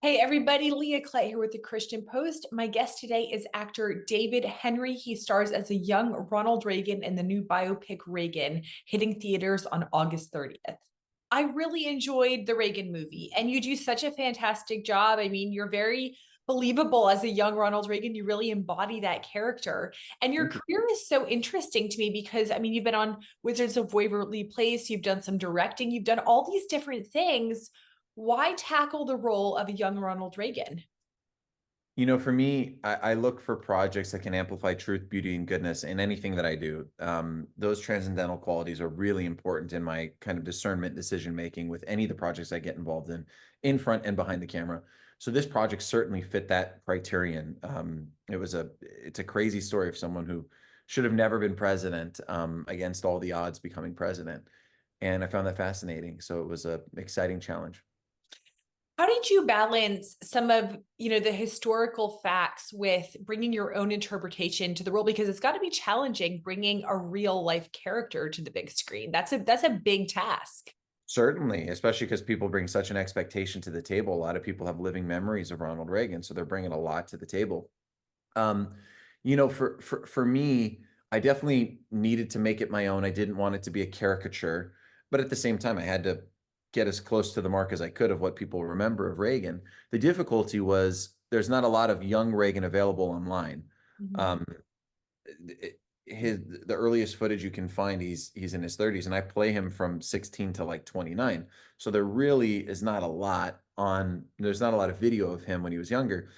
Hey everybody, Leah Clay here with the Christian Post. My guest today is actor David Henrie. He stars as a young Ronald Reagan in the new biopic Reagan, hitting theaters on August 30th. I really enjoyed the Reagan movie, and you do such a fantastic job. I mean, you're very believable as a young Ronald Reagan. You really embody that character. And your Thank you. career is so interesting to me because, I mean, you've been on Wizards of Waverly Place, you've done some directing, you've done all these different things. Why tackle the role of a young Ronald Reagan? For me, I look for projects that can amplify truth, beauty, and goodness in anything that I do. Those transcendental qualities are really important in my kind of discernment decision making with any of the projects I get involved in front and behind the camera. So this project certainly fit that criterion. It's a crazy story of someone who should have never been president, against all the odds becoming president, and I found that fascinating. So it was an exciting challenge. How did you balance some of, the historical facts with bringing your own interpretation to the role? Because it's got to be challenging bringing a real life character to the big screen. That's a big task. Certainly, especially because people bring such an expectation to the table. A lot of people have living memories of Ronald Reagan, so they're bringing a lot to the table. Um, for me, I definitely needed to make it my own. I didn't want it to be a caricature, but at the same time, I had to get as close to the mark as I could of what people remember of Reagan. The difficulty was there's not a lot of young Reagan available online. Mhm. Um, it- the earliest footage you can find, he's in his 30s, and I play him from 16 to like 29. So there really is not a lot on. There's not a lot of video of him when he was younger.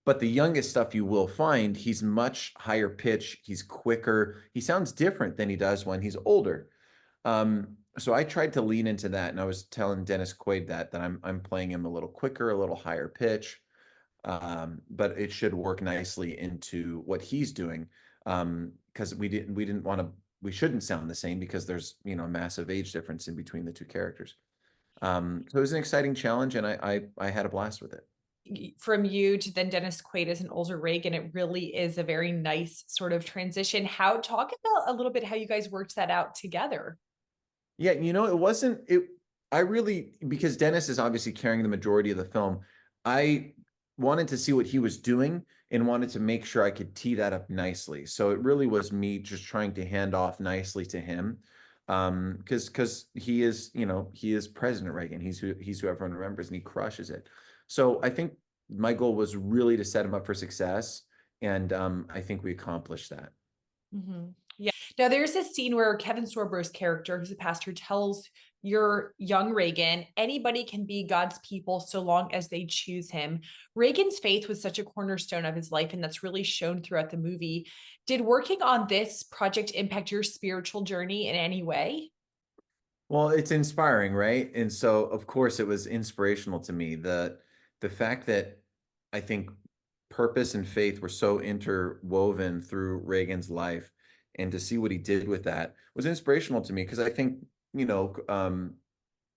But the youngest stuff you will find, he's much higher pitch. He's quicker. He sounds different than he does when he's older. So I tried to lean into that, and I was telling Dennis Quaid that I'm playing him a little quicker, a little higher pitch, but it should work nicely into what he's doing. Because we didn't want to we shouldn't sound the same because there's a massive age difference in between the two characters. So it was an exciting challenge, and I had a blast with it. From you to then Dennis Quaid as an older Reagan, it really is a very nice sort of transition. How talk about a little bit how you guys worked that out together. Yeah, it wasn't it. I really, because Dennis is obviously carrying the majority of the film, I wanted to see what he was doing and wanted to make sure I could tee that up nicely. So it really was me just trying to hand off nicely to him. Because he is President Reagan. He's who everyone remembers, and he crushes it. So I think my goal was really to set him up for success, and I think we accomplished that. Mhm. Yeah. Now there's this scene where Kevin Sorbo's character, who's a pastor, tells your young Reagan, anybody can be God's people so long as they choose him. Reagan's faith was such a cornerstone of his life, and that's really shown throughout the movie. Did working on this project impact your spiritual journey in any way? Well, it's inspiring, right? And so, of course, it was inspirational to me. The fact that I think purpose and faith were so interwoven through Reagan's life, and to see what he did with that was inspirational to me because I think,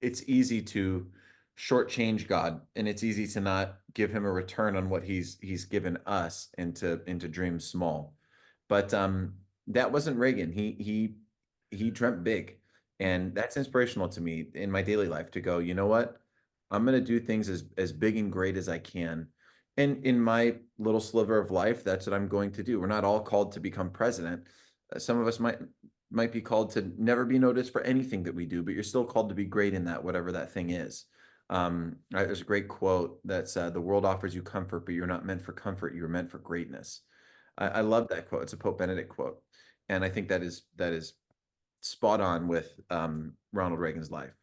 it's easy to shortchange God, and it's easy to not give him a return on what he's given us, and to dream small. But that wasn't Reagan. He dreamt big, and that's inspirational to me in my daily life to go, you know what? I'm going to do things as big and great as I can. And in my little sliver of life, that's what I'm going to do. We're not all called to become president. Some of us might be called to never be noticed for anything that we do, but you're still called to be great in that, whatever that thing is. There's a great quote that's the world offers you comfort, but you're not meant for comfort. You're meant for greatness. I love that quote. It's a Pope Benedict quote, and I think that is spot on with Ronald Reagan's life.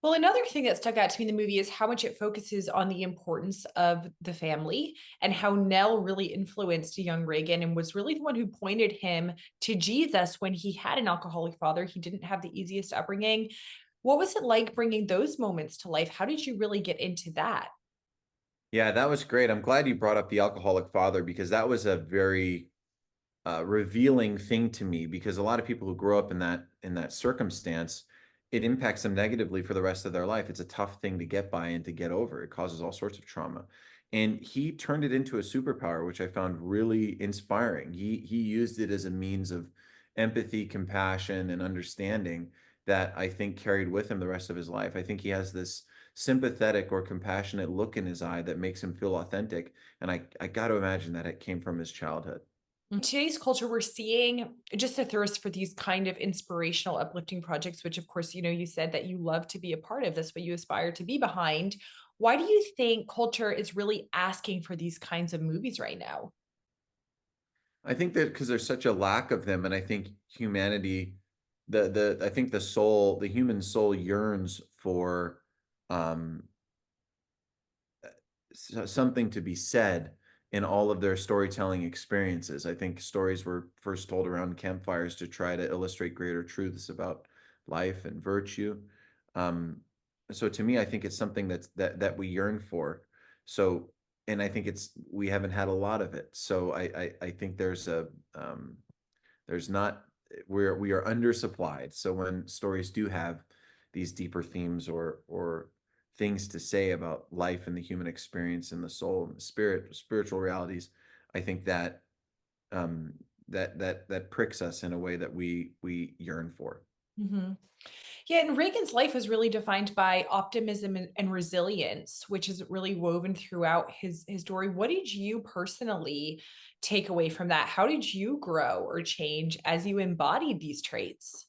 Well, another thing that stuck out to me in the movie is how much it focuses on the importance of the family and how Nell really influenced young Reagan and was really the one who pointed him to Jesus when he had an alcoholic father. He didn't have the easiest upbringing. What was it like bringing those moments to life? How did you really get into that? Yeah, that was great. I'm glad you brought up the alcoholic father because that was a very revealing thing to me because a lot of people who grow up in that circumstance, it impacts them negatively for the rest of their life. It's a tough thing to get by and to get over. It causes all sorts of trauma. And he turned it into a superpower, which I found really inspiring. He used it as a means of empathy, compassion, and understanding that I think carried with him the rest of his life. I think he has this sympathetic or compassionate look in his eye that makes him feel authentic. And I got to imagine that it came from his childhood. In today's culture, we're seeing just a thirst for these kind of inspirational, uplifting projects, which, of course, you said that you love to be a part of this, what you aspire to be behind. Why do you think culture is really asking for these kinds of movies right now? I think that because there's such a lack of them, and I think humanity, I think the human soul yearns for um something to be said in all of their storytelling experiences. I think stories were first told around campfires to try to illustrate greater truths about life and virtue. Um, so to me, I think it's something that we yearn for. So, and I think we haven't had a lot of it. So I think there's not we are undersupplied. So when stories do have these deeper themes or things to say about life and the human experience and the soul and the spiritual realities, I think that that pricks us in a way that we yearn for. Mhm. Yeah, and Reagan's life was really defined by optimism and resilience, which is really woven throughout his story. What did you personally take away from that? How did you grow or change as you embodied these traits?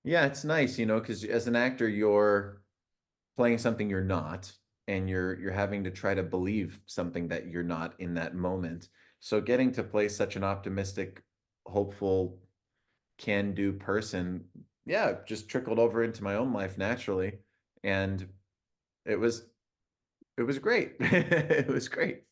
Yeah, it's nice, because as an actor, you're playing something you're not, and you're having to try to believe something that you're not in that moment. So getting to play such an optimistic, hopeful, can-do person, yeah, just trickled over into my own life naturally, and it was it was great. It was great.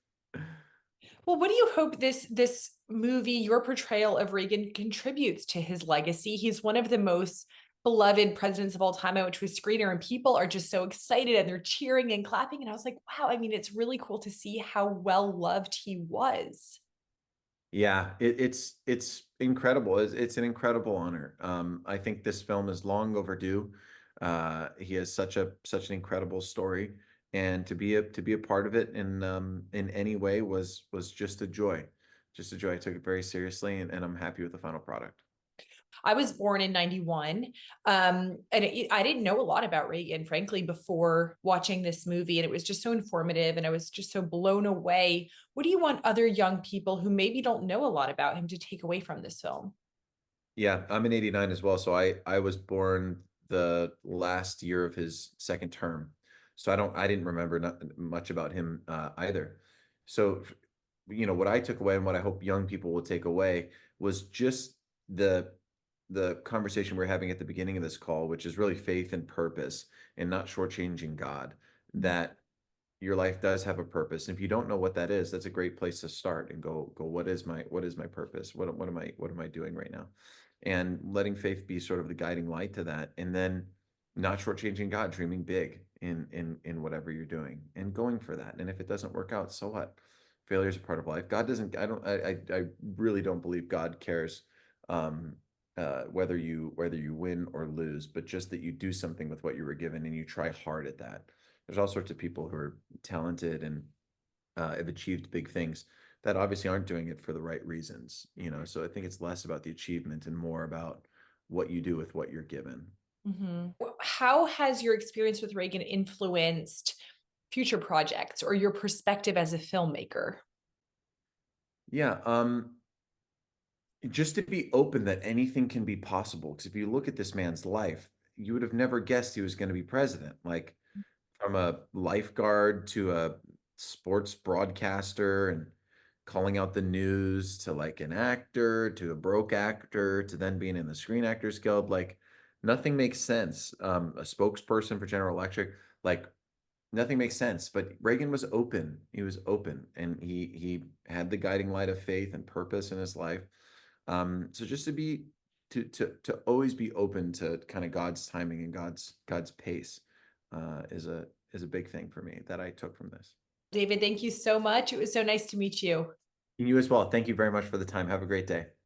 Well, what do you hope this movie, your portrayal of Reagan, contributes to his legacy? He's one of the most beloved presidents of all time. I went to a screener and people are just so excited and they're cheering and clapping. And I was like, wow, I mean, it's really cool to see how well loved he was. Yeah, it's incredible. It's an incredible honor. I think this film is long overdue. He has such an incredible story, and to be a part of it in any way was just a joy, just a joy. I took it very seriously, and I'm happy with the final product. I was born in 91. I didn't know a lot about Reagan, frankly, before watching this movie. And it was just so informative and I was just so blown away. What do you want other young people who maybe don't know a lot about him to take away from this film? Yeah, I'm in '89 as well. So I was born the last year of his second term. So I didn't remember not much about him either. So what I took away and what I hope young people will take away was just the conversation we're having at the beginning of this call, which is really faith and purpose and not shortchanging God, that your life does have a purpose. And if you don't know what that is, that's a great place to start and go, what is my purpose? What am I doing right now? And letting faith be sort of the guiding light to that. And then not shortchanging God, dreaming big in whatever you're doing and going for that. And if it doesn't work out, so what? Failure is a part of life. God doesn't, I really don't believe God cares um whether you win or lose, but just that you do something with what you were given and you try hard at that. There's all sorts of people who are talented and have achieved big things that obviously aren't doing it for the right reasons, So I think it's less about the achievement and more about what you do with what you're given. Mhm. How has your experience with Reagan influenced future projects or your perspective as a filmmaker? Yeah, just to be open that anything can be possible. Because if you look at this man's life, you would have never guessed he was going to be president. Like, from a lifeguard to a sports broadcaster and calling out the news to like an actor to a broke actor to then being in the Screen Actors Guild, like nothing makes sense. A spokesperson for General Electric, like nothing makes sense. But Reagan was open. He was open, and he had the guiding light of faith and purpose in his life. So just to always be open to kind of God's timing and God's pace is a big thing for me that I took from this. David, thank you so much. It was so nice to meet you. And you as well. Thank you very much for the time. Have a great day.